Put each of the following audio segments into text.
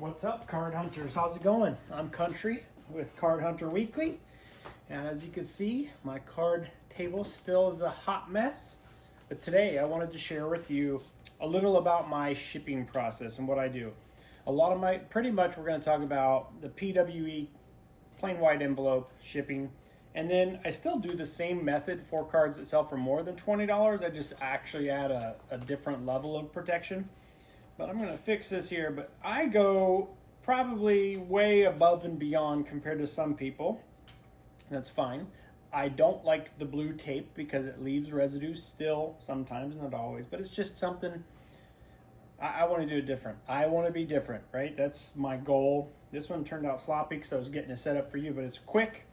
What's up, card hunters? How's it going? I'm Country with Card Hunter Weekly, and as you can see, my card table still is a hot mess. But today I wanted to share with you a little about my shipping process and what I do. Pretty much we're going to talk about the PWE plain white envelope shipping, and then I still do the same method for cards that sell for more than $20. I just actually add a different level of protection. But I'm going to fix this here, but I go probably way above and beyond compared to some people. That's fine. I don't like the blue tape because it leaves residue still sometimes, not always, but it's just something I want to do different. I want to be different, right? That's my goal. This one turned out sloppy because I was getting it set up for you, but it's quick.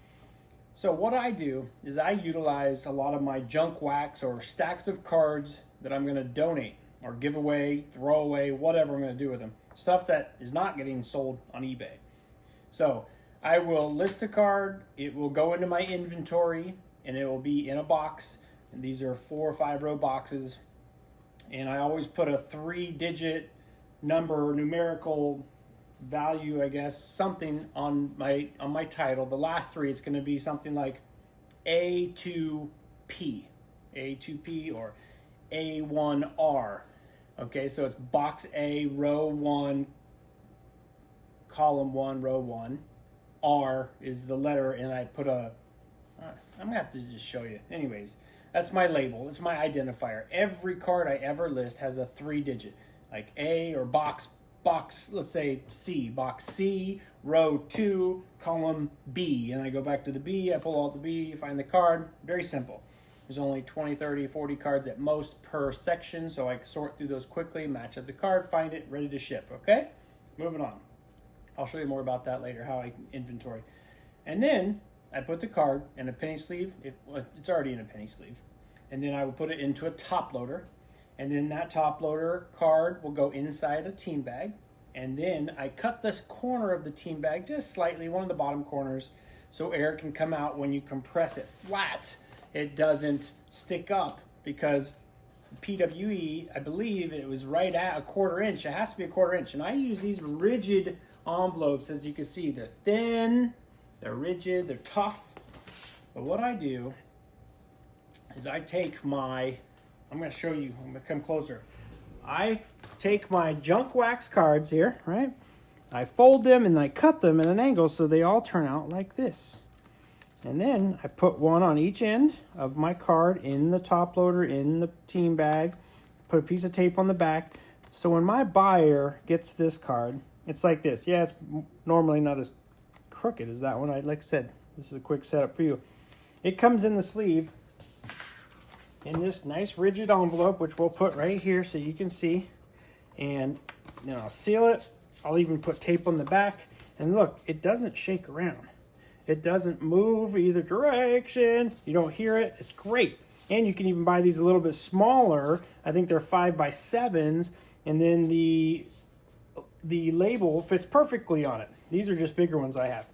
So what I do is I utilize a lot of my junk wax or stacks of cards that I'm going to donate or give away, throw away, whatever I'm going to do with them. Stuff that is not getting sold on eBay. So I will list a card, it will go into my inventory, and it will be in a box. And these are 4 or 5 row boxes. And I always put a 3-digit number, numerical value, I guess, something on my title. The last 3, it's going to be something like A2P, A2P or A1R. Okay, so it's box A, row 1, column 1, row 1. R is the letter, and I put I'm going to have to just show you. Anyways, that's my label. It's my identifier. Every card I ever list has a 3-digit, like A or box, let's say C, box C, row 2, column B. And I go back to the B, I pull out the B, find the card. Very simple. There's only 20, 30, 40 cards at most per section, so I can sort through those quickly, match up the card, find it, ready to ship, okay? Moving on. I'll show you more about that later, how I inventory. And then I put the card in a penny sleeve. It's already in a penny sleeve. And then I will put it into a top loader. And then that top loader card will go inside a team bag. And then I cut the corner of the team bag just slightly, one of the bottom corners, so air can come out when you compress it flat. It doesn't stick up because PWE, I believe it was right at a 1/4 inch. It has to be a 1/4 inch. And I use these rigid envelopes, as you can see. They're thin, they're rigid, they're tough. But what I do is I take I'm going to show you, I'm going to come closer. I take my junk wax cards here, right? I fold them and I cut them at an angle so they all turn out like this. And then I put one on each end of my card in the top loader, in the team bag, put a piece of tape on the back. So when my buyer gets this card, it's like this. Yeah, it's normally not as crooked as that one. Like I said, this is a quick setup for you. It comes in the sleeve in this nice rigid envelope, which we'll put right here so you can see. And then I'll seal it. I'll even put tape on the back. And look, it doesn't shake around. It doesn't move either direction. You don't hear it. It's great. And you can even buy these a little bit smaller. I think they're 5x7s. And then the label fits perfectly on it. These are just bigger ones I have.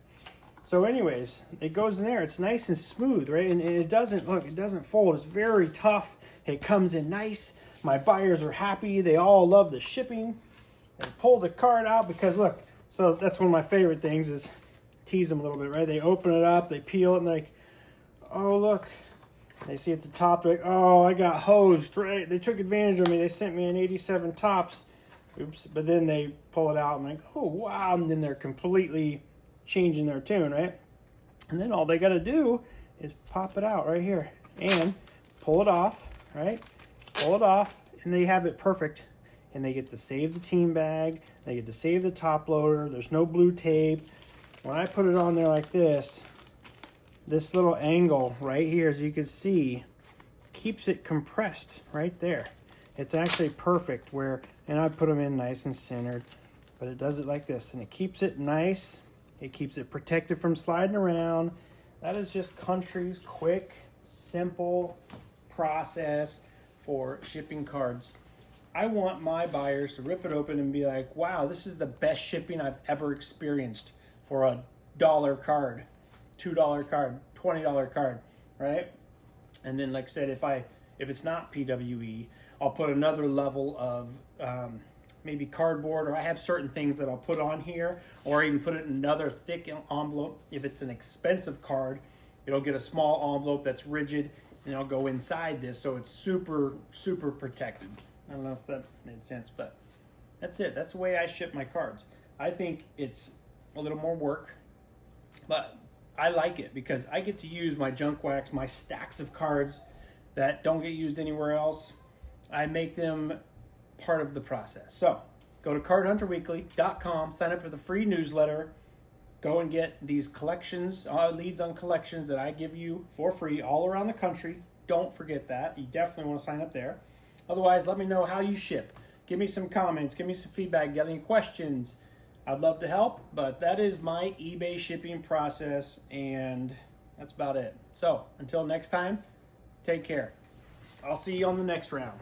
So anyways, it goes in there. It's nice and smooth, right? And it doesn't, look, it doesn't fold. It's very tough. It comes in nice. My buyers are happy. They all love the shipping. They pull the card out because look, so that's one of my favorite things is tease them a little bit, right? They open it up, they peel it, and they're like, oh, look. They see at the top, they're like, oh, I got hosed, right? They took advantage of me. They sent me an 87 tops. Oops. But then they pull it out and like, oh, wow. And then they're completely changing their tune, right? And then all they got to do is pop it out right here and pull it off, right? Pull it off, and they have it perfect. And they get to save the team bag. They get to save the top loader. There's no blue tape. When I put it on there like this little angle right here, as you can see, keeps it compressed right there. It's actually perfect and I put them in nice and centered, but it does it like this, and it keeps it nice. It keeps it protected from sliding around. That is just Country's quick, simple process for shipping cards. I want my buyers to rip it open and be like, wow, this is the best shipping I've ever experienced for a $1 card, $2 card, $20 card, right? And then, like I said, if it's not PWE, I'll put another level of maybe cardboard, or I have certain things that I'll put on here, or even put it in another thick envelope. If it's an expensive card, it'll get a small envelope that's rigid, and it'll go inside this, so it's super, super protected. I don't know if that made sense, but that's it. That's the way I ship my cards. I think it's a little more work, but I like it because I get to use my junk wax, my stacks of cards that don't get used anywhere else. I make them part of the process. So go to cardhunterweekly.com, sign up for the free newsletter, go and get these collections, leads on collections that I give you for free all around the country. Don't forget that. You definitely want to sign up there. Otherwise, let me know how you ship. Give me some comments, give me some feedback, get any questions. I'd love to help, but that is my eBay shipping process, and that's about it. So until next time, take care. I'll see you on the next round.